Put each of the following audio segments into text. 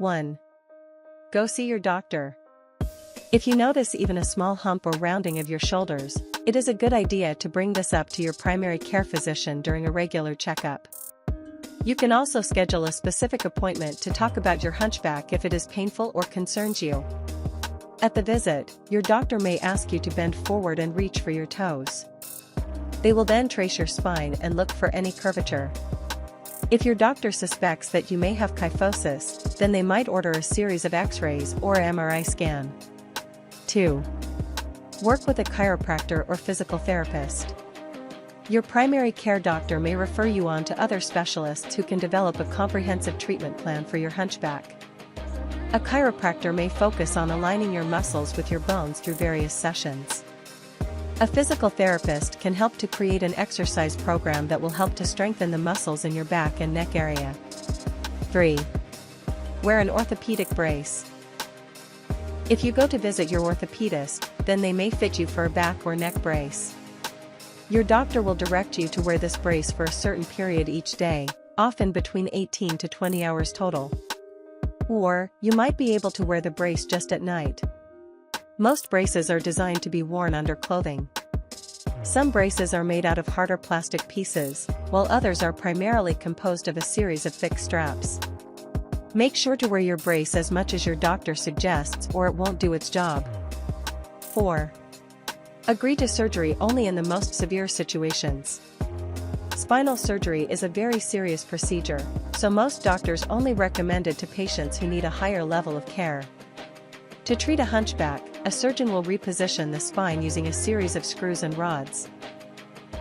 1. Go see your doctor. If you notice even a small hump or rounding of your shoulders, it is a good idea to bring this up to your primary care physician during a regular checkup. You can also schedule a specific appointment to talk about your hunchback if it is painful or concerns you. At the visit, your doctor may ask you to bend forward and reach for your toes. They will then trace your spine and look for any curvature. If your doctor suspects that you may have kyphosis, then they might order a series of X-rays or an MRI scan. 2. Work with a chiropractor or physical therapist. Your primary care doctor may refer you on to other specialists who can develop a comprehensive treatment plan for your hunchback. A chiropractor may focus on aligning your muscles with your bones through various sessions. A physical therapist can help to create an exercise program that will help to strengthen the muscles in your back and neck area. 3. Wear an orthopedic brace. If you go to visit your orthopedist, then they may fit you for a back or neck brace. Your doctor will direct you to wear this brace for a certain period each day, often between 18 to 20 hours total. Or, you might be able to wear the brace just at night. Most braces are designed to be worn under clothing. Some braces are made out of harder plastic pieces, while others are primarily composed of a series of thick straps. Make sure to wear your brace as much as your doctor suggests or it won't do its job. 4. Agree to surgery only in the most severe situations. Spinal surgery is a very serious procedure, so most doctors only recommend it to patients who need a higher level of care. To treat a hunchback, a surgeon will reposition the spine using a series of screws and rods.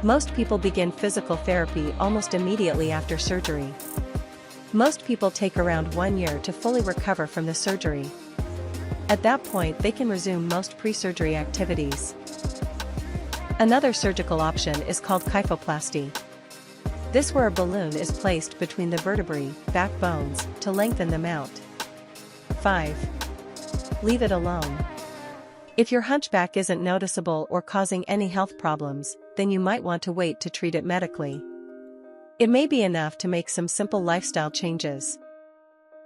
Most people begin physical therapy almost immediately after surgery. Most people take around 1 year to fully recover from the surgery. At that point, they can resume most pre-surgery activities. Another surgical option is called kyphoplasty. This where a balloon is placed between the vertebrae, backbones, to lengthen them out. 5. Leave it alone. If your hunchback isn't noticeable or causing any health problems, then you might want to wait to treat it medically. It may be enough to make some simple lifestyle changes.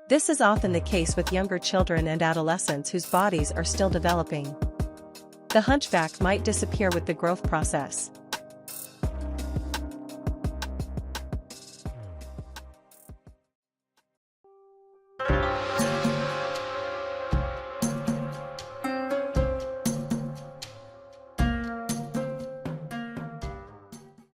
This is often the case with younger children and adolescents whose bodies are still developing. The hunchback might disappear with the growth process.